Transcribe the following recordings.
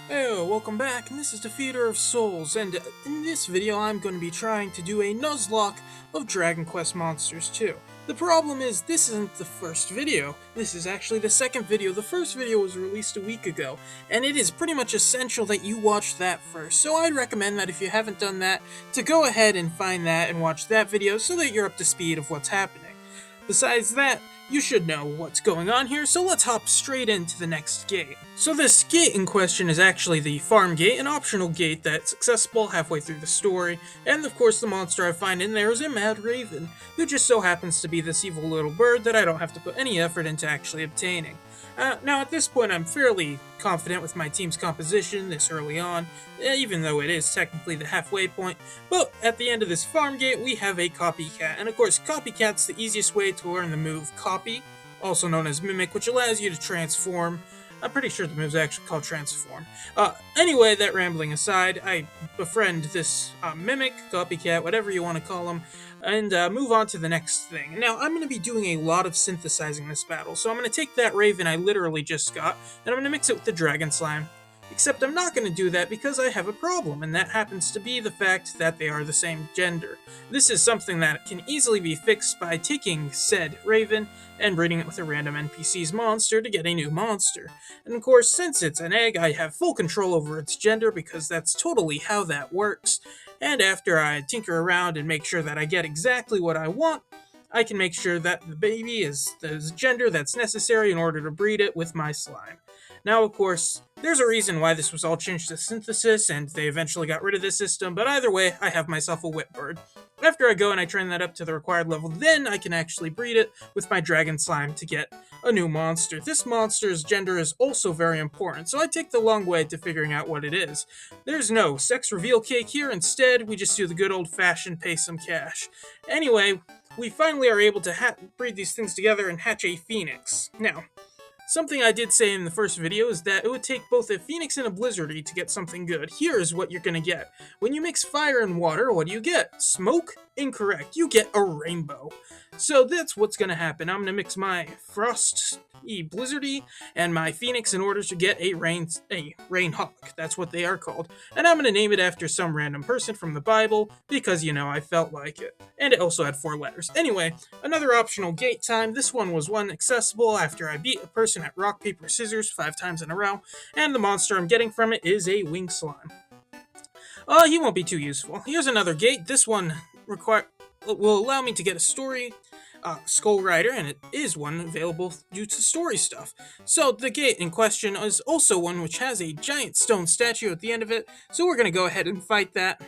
Hey, welcome back, and this is the Feeder of Souls, and in this video I'm going to be trying to do a Nuzlocke of Dragon Quest Monsters 2. The problem is, this isn't the first video, this is actually the second video. The first video was released a week ago, and it is pretty much essential that you watch that first, so I'd recommend that if you haven't done that, to go ahead and find that and watch that video so that you're up to speed of what's happening. Besides that, you should know what's going on here, so let's hop straight into the next gate. So this gate in question is actually the farm gate, an optional gate that's accessible halfway through the story, and of course the monster I find in there is a mad raven, who just so happens to be this evil little bird that I don't have to put any effort into actually obtaining. Now at this point I'm fairly confident with my team's composition this early on, even though it is technically the halfway point, but at the end of this farm gate we have a copycat, and of course copycat's the easiest way to learn the move copy, also known as mimic, which allows you to transform. I'm pretty sure the move's actually called transform. Anyway, that rambling aside, I befriend this mimic, copycat, whatever you want to call him, and move on to the next thing. Now, I'm going to be doing a lot of synthesizing this battle, so I'm going to take that raven I literally just got, and I'm going to mix it with the dragon slime. Except I'm not going to do that because I have a problem, and that happens to be the fact that they are the same gender. This is something that can easily be fixed by taking said raven and breeding it with a random NPC's monster to get a new monster. And of course, since it's an egg, I have full control over its gender because that's totally how that works. And after I tinker around and make sure that I get exactly what I want, I can make sure that the baby is the gender that's necessary in order to breed it with my slime. Now, of course, there's a reason why this was all changed to synthesis, and they eventually got rid of this system, but either way, I have myself a whip bird. After I go and I train that up to the required level, then I can actually breed it with my dragon slime to get a new monster. This monster's gender is also very important, so I take the long way to figuring out what it is. There's no sex reveal cake here, instead, we just do the good old-fashioned pay some cash. Anyway, we finally are able to breed these things together and hatch a phoenix. Now, something I did say in the first video is that it would take both a phoenix and a blizzardy to get something good. Here is what you're gonna get. When you mix fire and water, what do you get? Smoke? Incorrect. You get a rainbow. So that's what's gonna happen. I'm gonna mix my frost blizzardy and my phoenix in order to get a rain hawk. That's what they are called. And I'm gonna name it after some random person from the Bible because I felt like it. And it also had 4 letters. Anyway, another optional gate time. This one was one accessible after I beat a person at rock, paper, scissors 5 times in a row, and the monster I'm getting from it is a wing slime. He won't be too useful. Here's another gate. This one will allow me to get a story Skull Rider, and it is one available due to story stuff. So the gate in question is also one which has a giant stone statue at the end of it, so we're going to go ahead and fight that.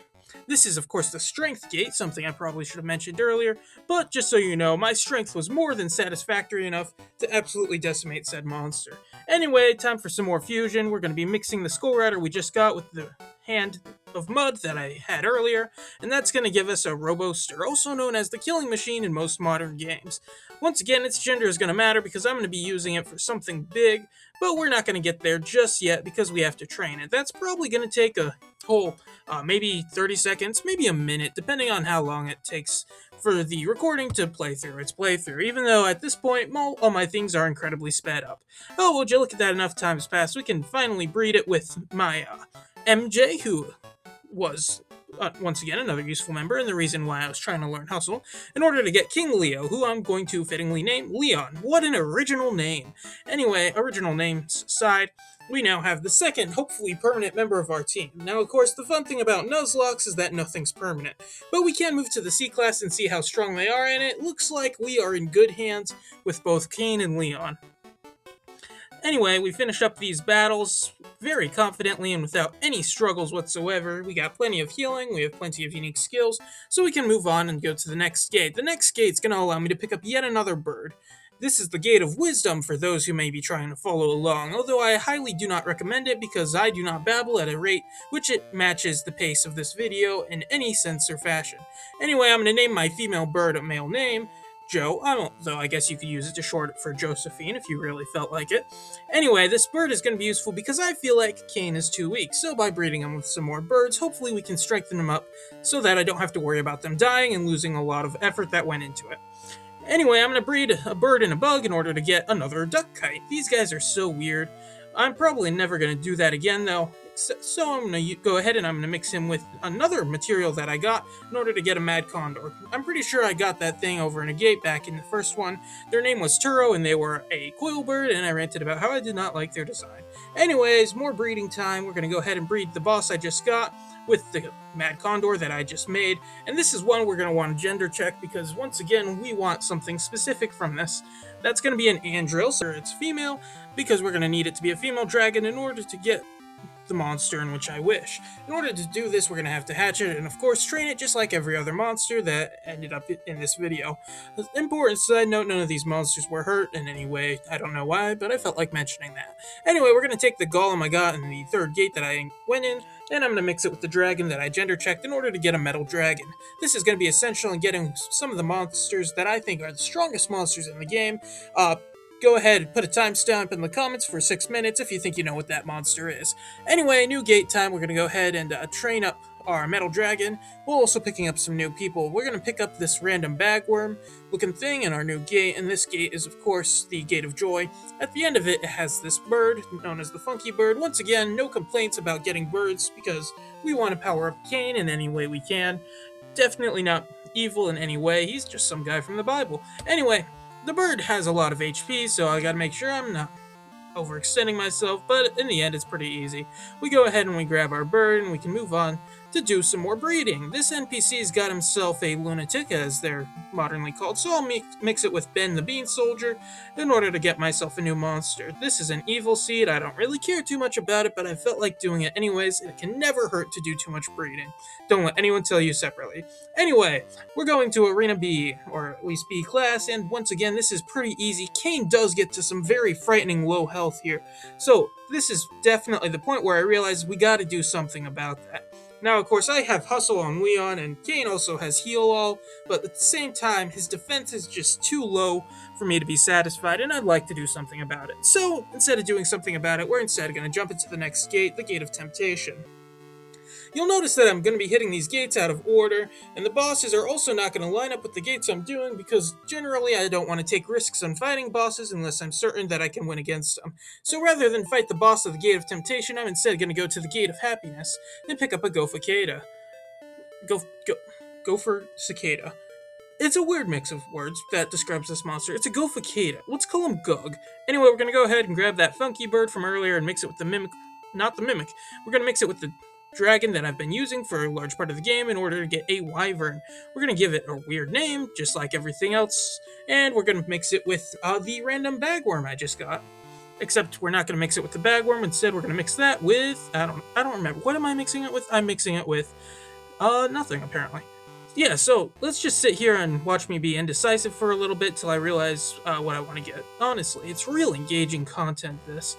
This is, of course, the strength gate, something I probably should have mentioned earlier, but just so you know, my strength was more than satisfactory enough to absolutely decimate said monster. Anyway, time for some more fusion. We're going to be mixing the Skull Rider we just got with the hand of mud that I had earlier, and that's going to give us a Robo-Stir, also known as the killing machine in most modern games. Once again, its gender is going to matter because I'm going to be using it for something big, but we're not going to get there just yet because we have to train it. That's probably going to take a whole maybe 30 seconds, maybe a minute, depending on how long it takes for the recording to play through its playthrough, even though at this point, all my things are incredibly sped up. Oh, would you look at that, enough time's passed, we can finally breed it with my MJ, who was once again another useful member, and the reason why I was trying to learn Hustle, in order to get King Leo, who I'm going to fittingly name Leon. What an original name! Anyway, original names aside, we now have the second, hopefully permanent member of our team. Now, of course, the fun thing about Nuzlocke is that nothing's permanent, but we can move to the C-Class and see how strong they are, and it looks like we are in good hands with both Kane and Leon. Anyway, we finished up these battles very confidently and without any struggles whatsoever. We got plenty of healing, we have plenty of unique skills, so we can move on and go to the next gate. The next gate's going to allow me to pick up yet another bird. This is the Gate of Wisdom for those who may be trying to follow along, although I highly do not recommend it because I do not babble at a rate which it matches the pace of this video in any sense or fashion. Anyway, I'm going to name my female bird a male name, Joe, though I guess you could use it to short it for Josephine if you really felt like it. Anyway, this bird is going to be useful because I feel like Kane is too weak, so by breeding him with some more birds, hopefully we can strengthen him up so that I don't have to worry about them dying and losing a lot of effort that went into it. Anyway, I'm going to breed a bird and a bug in order to get another duck kite. These guys are so weird. I'm probably never going to do that again, though, So I'm going to go ahead and I'm going to mix him with another material that I got in order to get a Mad Condor. I'm pretty sure I got that thing over in a gate back in the first one. Their name was Turo, and they were a coil bird, and I ranted about how I did not like their design. Anyways, more breeding time. We're going to go ahead and breed the boss I just got with the Mad Condor that I just made. And this is one we're going to want to gender check because, once again, we want something specific from this. That's going to be an Andril, so it's female, because we're going to need it to be a female dragon in order to get the monster in which I wish. In order to do this, we're going to have to hatch it and, of course, train it just like every other monster that ended up in this video. Important side note, none of these monsters were hurt in any way. I don't know why, but I felt like mentioning that. Anyway, we're going to take the golem I got in the third gate that I went in, and I'm going to mix it with the dragon that I gender checked in order to get a metal dragon. This is going to be essential in getting some of the monsters that I think are the strongest monsters in the game. Go ahead and put a timestamp in the comments for 6 minutes if you think you know what that monster is. Anyway, new gate time. We're going to go ahead and train up our metal dragon. We're also picking up some new people. We're going to pick up this random bagworm looking thing in our new gate, and this gate is, of course, the Gate of Joy. At the end of it, it has this bird known as the Funky Bird. Once again, no complaints about getting birds because we want to power up Cain in any way we can. Definitely not evil in any way. He's just some guy from the Bible. Anyway, the bird has a lot of HP, so I gotta make sure I'm not overextending myself, but in the end it's pretty easy. We go ahead and we grab our bird and we can move on to do some more breeding. This NPC's got himself a lunatic, as they're modernly called, so I'll mix it with Ben the Bean Soldier in order to get myself a new monster. This is an evil seed. I don't really care too much about it, but I felt like doing it anyways. It can never hurt to do too much breeding. Don't let anyone tell you separately. Anyway, we're going to Arena B, or at least B class, and once again, this is pretty easy. Cain does get to some very frightening low health here, so this is definitely the point where I realized we gotta do something about that. Now, of course, I have Hustle on Leon, and Cain also has Heal All, but at the same time, his defense is just too low for me to be satisfied, and I'd like to do something about it. So, instead of doing something about it, we're instead going to jump into the next gate, the Gate of Temptation. You'll notice that I'm going to be hitting these gates out of order, and the bosses are also not going to line up with the gates I'm doing because generally I don't want to take risks on fighting bosses unless I'm certain that I can win against them. So rather than fight the boss of the Gate of Temptation, I'm instead going to go to the Gate of Happiness and pick up a Gofacada. Gopher Cicada. It's a weird mix of words that describes this monster. It's a Gofacada. Let's call him Gug. Anyway, we're going to go ahead and grab that funky bird from earlier and mix it with the Mimic. Not the Mimic. We're going to mix it with the dragon that I've been using for a large part of the game in order to get a wyvern. We're going to give it a weird name, just like everything else, and we're going to mix it with the random bagworm I just got. Except we're not going to mix it with the bagworm. Instead, we're going to mix that with... I don't remember. What am I mixing it with? I'm mixing it with... nothing, apparently. Yeah, so let's just sit here and watch me be indecisive for a little bit till I realize what I want to get. Honestly, it's real engaging content, this.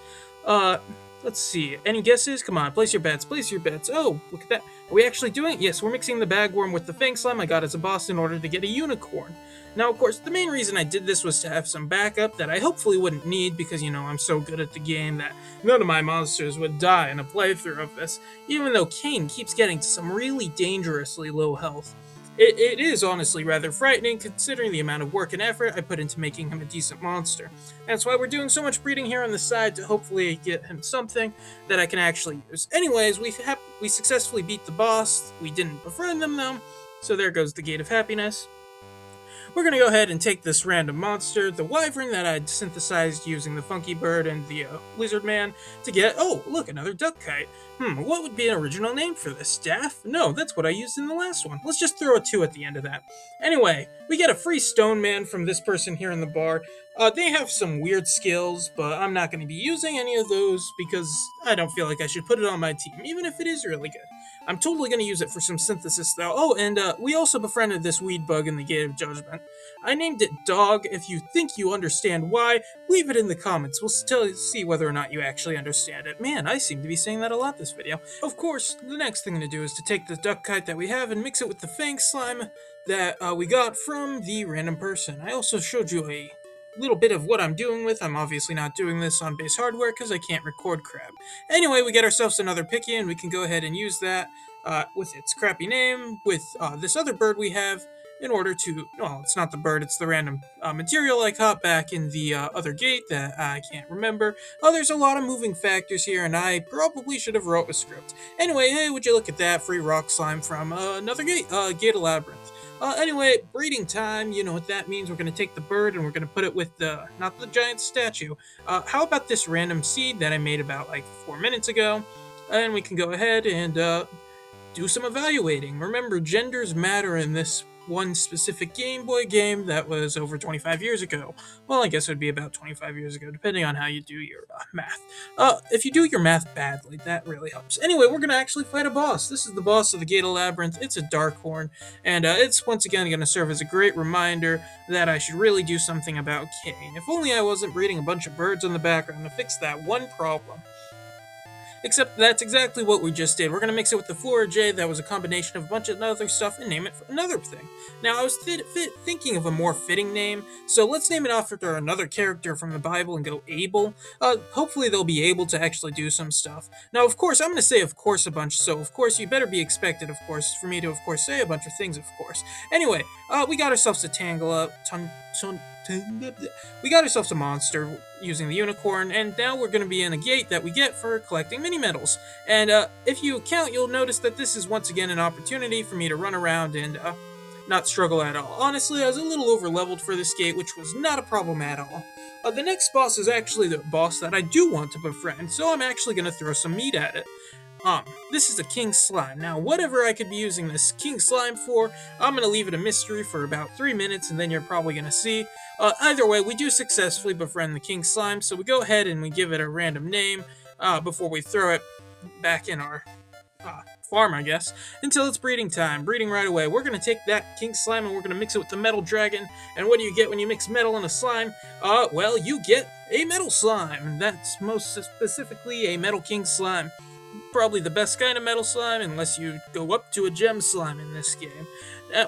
Let's see. Any guesses? Come on, place your bets. Place your bets. Oh, look at that. Are we actually doing it? Yes, we're mixing the bagworm with the fang slime I got as a boss in order to get a unicorn. Now, of course, the main reason I did this was to have some backup that I hopefully wouldn't need because, I'm so good at the game that none of my monsters would die in a playthrough of this, even though Cain keeps getting to some really dangerously low health. It is honestly rather frightening considering the amount of work and effort I put into making him a decent monster. That's why we're doing so much breeding here on the side to hopefully get him something that I can actually use. Anyways, we successfully beat the boss. We didn't befriend them though, so there goes the Gate of Happiness. We're going to go ahead and take this random monster, the wyvern that I'd synthesized using the funky bird and the lizard man to get... Oh, look, another duck kite. What would be an original name for this? Staff? No, that's what I used in the last one. Let's just throw a 2 at the end of that. Anyway, we get a free stone man from this person here in the bar. They have some weird skills, but I'm not going to be using any of those because I don't feel like I should put it on my team, even if it is really good. I'm totally going to use it for some synthesis, though. Oh, and we also befriended this weed bug in the Gate of Judgment. I named it Dog. If you think you understand why, leave it in the comments. We'll still see whether or not you actually understand it. Man, I seem to be saying that a lot this video. Of course, the next thing to do is to take the duck kite that we have and mix it with the fang slime that we got from the random person. I also showed you a little bit of what I'm doing with. I'm obviously not doing this on base hardware because I can't record crap. Anyway, we get ourselves another picky and we can go ahead and use that with its crappy name, with this other bird we have, in order to, well, it's not the bird, it's the random material I caught back in the other gate that I can't remember. There's a lot of moving factors here, and I probably should have wrote a script. Anyway, hey, would you look at that? Free rock slime from another gate, Gate of Labyrinth. Anyway, breeding time, you know what that means. We're going to take the bird and we're going to put it with the, not the giant statue. How about this random seed that I made about like 4 minutes ago? And we can go ahead and do some evaluating. Remember, genders matter in this one specific Game Boy game that was over 25 years ago. Well, I guess it would be about 25 years ago, depending on how you do your math. If you do your math badly, that really helps. Anyway, we're going to actually fight a boss. This is the boss of the Gate of Labyrinth. It's a Darkhorn, and it's once again going to serve as a great reminder that I should really do something about Kane. If only I wasn't breeding a bunch of birds in the background to fix that one problem. Except that's exactly what we just did. We're going to mix it with the Flora J that was a combination of a bunch of other stuff and name it for another thing. Now, I was thinking of a more fitting name, so let's name it after another character from the Bible and go Abel. Hopefully they'll be able to actually do some stuff. Now, of course, I'm going to say of course a bunch, so of course you better be expected, of course, for me to, of course, say a bunch of things, of course. Anyway, we got ourselves a we got ourselves a monster using the unicorn, and now we're going to be in a gate that we get for collecting mini medals. And if you count, you'll notice that this is once again an opportunity for me to run around and not struggle at all. Honestly, I was a little over leveled for this gate, which was not a problem at all. The next boss is actually the boss that I do want to befriend, so I'm actually going to throw some meat at it. This is a king slime. Now, whatever I could be using this king slime for, I'm going to leave it a mystery for about 3 minutes, and then you're probably going to see. Either way, we do successfully befriend the king slime, so we go ahead and we give it a random name before we throw it back in our farm, I guess, until it's breeding time. Breeding right away. We're going to take that king slime and we're going to mix it with the metal dragon. And what do you get when you mix metal and a slime? Well, you get a metal slime. And that's most specifically a metal king slime. Probably the best kind of metal slime, unless you go up to a gem slime in this game.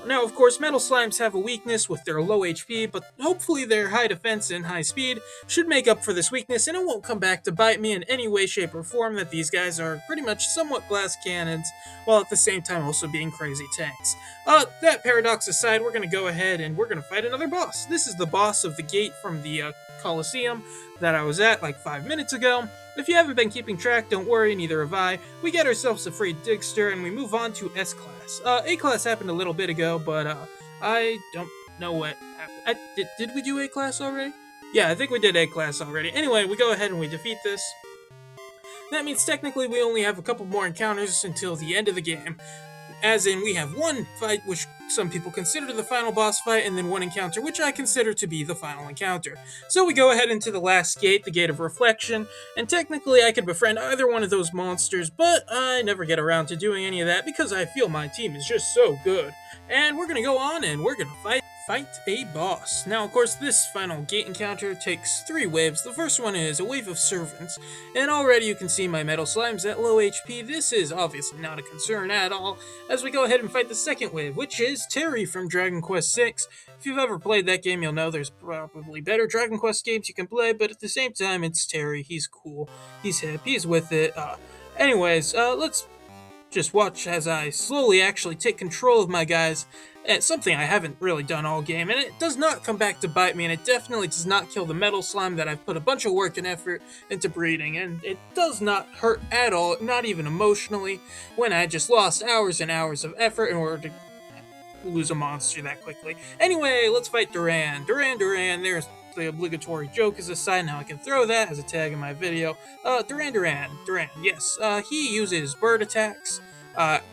Now, of course, metal slimes have a weakness with their low HP, but hopefully their high defense and high speed should make up for this weakness, and it won't come back to bite me in any way, shape, or form. That these guys are pretty much somewhat glass cannons, while at the same time also being crazy tanks. That paradox aside, we're going to go ahead and we're going to fight another boss. This is the boss of the gate from the Colosseum that I was at like 5 minutes ago. If you haven't been keeping track, don't worry, neither have I. We get ourselves a free Digster, and we move on to S-Class. A-Class happened a little bit ago, but I don't know what happened. Did we do A-Class already? Yeah, I think we did A-Class already. Anyway, we go ahead and we defeat this. That means technically we only have a couple more encounters until the end of the game. As in, we have one fight, which some people consider the final boss fight, and then one encounter, which I consider to be the final encounter. So we go ahead into the last gate, the Gate of Reflection, and technically I could befriend either one of those monsters, but I never get around to doing any of that because I feel my team is just so good. And we're gonna go on and we're gonna fight a boss. Now, of course, this final gate encounter takes 3 waves. The first one is a wave of servants, and already you can see my metal slimes at low HP. This is obviously not a concern at all, as we go ahead and fight the second wave, which is Terry from Dragon Quest VI. If you've ever played that game, you'll know there's probably better Dragon Quest games you can play, but at the same time, it's Terry. He's cool, he's hip, he's with it. Anyways, let's just watch as I slowly actually take control of my guys. It's something I haven't really done all game, and it does not come back to bite me, and it definitely does not kill the metal slime that I've put a bunch of work and effort into breeding, and it does not hurt at all, not even emotionally, when I just lost hours and hours of effort in order to lose a monster that quickly. Anyway, let's fight Duran. Duran, there's the obligatory joke as a side. Now I can throw that as a tag in my video. Duran, yes. He uses bird attacks.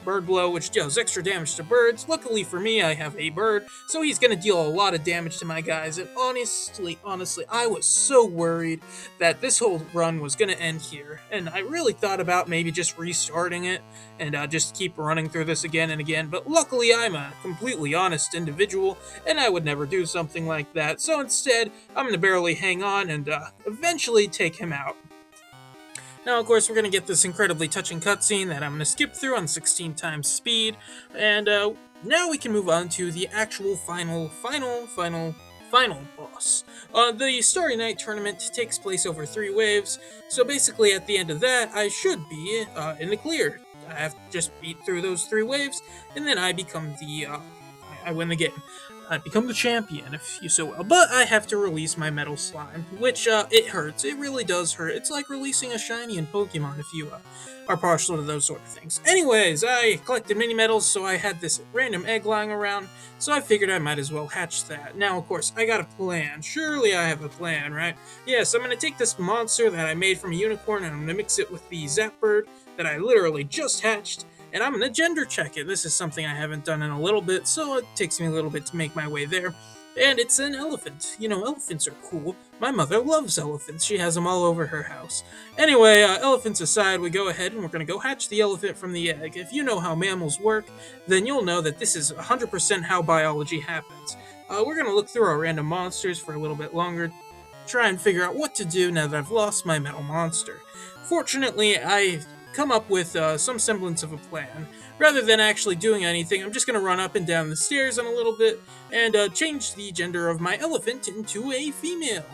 Bird blow, which deals extra damage to birds. Luckily for me, I have a bird, so he's gonna deal a lot of damage to my guys, and honestly, I was so worried that this whole run was gonna end here, and I really thought about maybe just restarting it, and just keep running through this again and again, but luckily I'm a completely honest individual, and I would never do something like that, so instead, I'm gonna barely hang on and eventually take him out. Now, of course, we're going to get this incredibly touching cutscene that I'm going to skip through on 16 times speed, and now we can move on to the actual final boss. The Starry Night tournament takes place over 3 waves, so basically at the end of that, I should be in the clear. I have to just beat through those 3 waves, and then I become the I win the game. I become the champion, if you so will. But I have to release my metal slime, which, it hurts. It really does hurt. It's like releasing a shiny in Pokemon if you, are partial to those sort of things. Anyways, I collected mini metals, so I had this random egg lying around, so I figured I might as well hatch that. Now, of course, I got a plan. Surely I have a plan, right? Yes, I'm gonna take this monster that I made from a unicorn and I'm gonna mix it with the Zapbird that I literally just hatched, and I'm gonna gender check it. This is something I haven't done in a little bit, so it takes me a little bit to make my way there. And it's an elephant. You know, elephants are cool. My mother loves elephants. She has them all over her house. Anyway, elephants aside, we go ahead and we're going to go hatch the elephant from the egg. If you know how mammals work, then you'll know that this is 100% how biology happens. We're going to look through our random monsters for a little bit longer, try and figure out what to do now that I've lost my metal monster. Fortunately, I've come up with some semblance of a plan. Rather than actually doing anything, I'm just going to run up and down the stairs in a little bit and change the gender of my elephant into a female.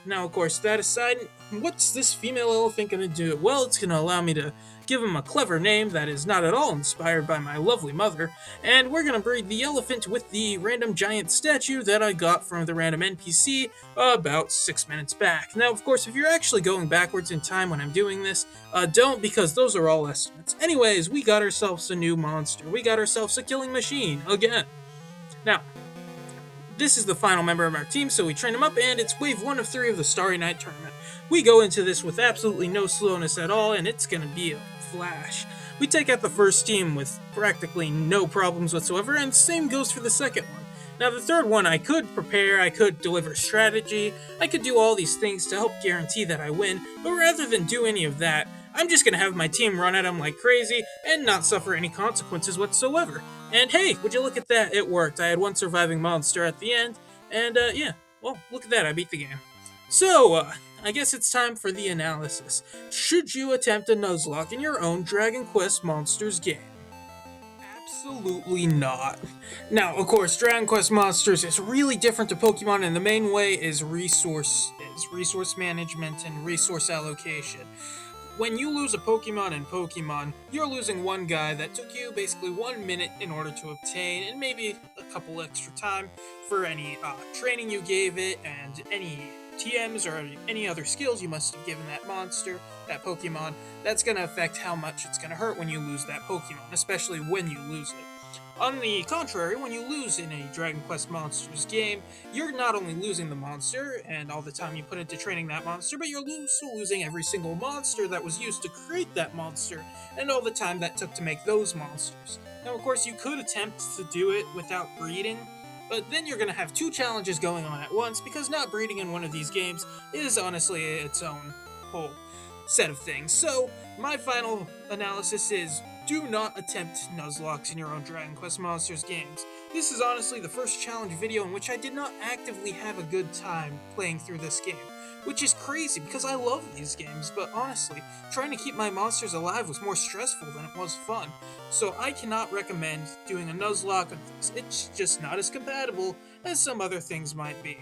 Now, of course, that aside, what's this female elephant going to do? Well, it's going to allow me to give him a clever name that is not at all inspired by my lovely mother, and we're going to breed the elephant with the random giant statue that I got from the random NPC about 6 minutes back. Now, of course, if you're actually going backwards in time when I'm doing this, don't, because those are all estimates. Anyways, we got ourselves a new monster. We got ourselves a killing machine, again. Now, this is the final member of our team, so we train him up, and it's wave 1 of 3 of the Starry Night tournament. We go into this with absolutely no slowness at all, and it's gonna be a flash. We take out the first team with practically no problems whatsoever, and same goes for the second one. Now, the third one, I could prepare, I could deliver strategy, I could do all these things to help guarantee that I win, but rather than do any of that, I'm just gonna have my team run at him like crazy and not suffer any consequences whatsoever. And hey, would you look at that, it worked. I had one surviving monster at the end, and yeah, well, look at that, I beat the game. So, I guess it's time for the analysis. Should you attempt a Nuzlocke in your own Dragon Quest Monsters game? Absolutely not. Now, of course, Dragon Quest Monsters is really different to Pokemon, and the main way is resource management and resource allocation. When you lose a Pokemon in Pokemon, you're losing one guy that took you basically 1 minute in order to obtain, and maybe a couple extra time for any training you gave it, and any TMs or any other skills you must have given that monster, that Pokemon. That's going to affect how much it's going to hurt when you lose that Pokemon, especially when you lose it. On the contrary, when you lose in a Dragon Quest Monsters game, you're not only losing the monster and all the time you put into training that monster, but you're also losing every single monster that was used to create that monster, and all the time that took to make those monsters. Now, of course, you could attempt to do it without breeding, but then you're going to have two challenges going on at once, because not breeding in one of these games is honestly its own whole set of things. So, my final analysis is, do not attempt Nuzlocke in your own Dragon Quest Monsters games. This is honestly the first challenge video in which I did not actively have a good time playing through this game, which is crazy because I love these games, but honestly, trying to keep my monsters alive was more stressful than it was fun. So I cannot recommend doing a Nuzlocke on this. It's just not as compatible as some other things might be.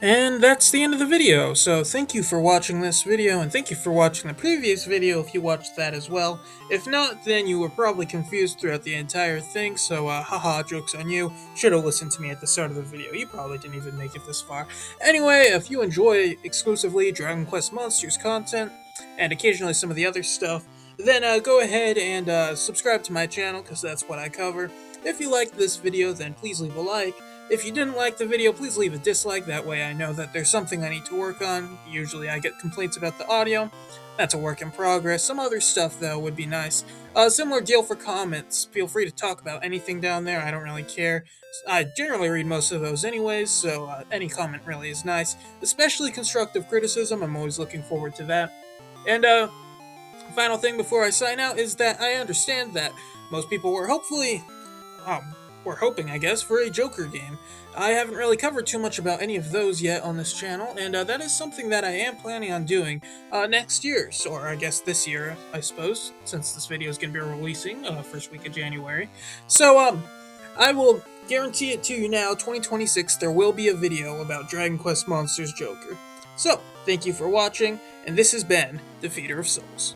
And that's the end of the video, so thank you for watching this video, and thank you for watching the previous video if you watched that as well. If not, then you were probably confused throughout the entire thing, so haha, joke's on you. Should've listened to me at the start of the video, you probably didn't even make it this far. Anyway, if you enjoy exclusively Dragon Quest Monsters content, and occasionally some of the other stuff, then go ahead and subscribe to my channel, because that's what I cover. If you liked this video, then please leave a like. If you didn't like the video, please leave a dislike, that way I know that there's something I need to work on. Usually I get complaints about the audio. That's a work in progress. Some other stuff, though, would be nice. Similar deal for comments. Feel free to talk about anything down there, I don't really care. I generally read most of those anyways, so any comment really is nice. Especially constructive criticism, I'm always looking forward to that. And final thing before I sign out is that I understand that most people were we're hoping, I guess, for a Joker game. I haven't really covered too much about any of those yet on this channel, and that is something that I am planning on doing next year, or I guess this year, I suppose, since this video is going to be releasing first week of January. So, I will guarantee it to you now, 2026, there will be a video about Dragon Quest Monsters Joker. So, thank you for watching, and this has been Defeater of Souls.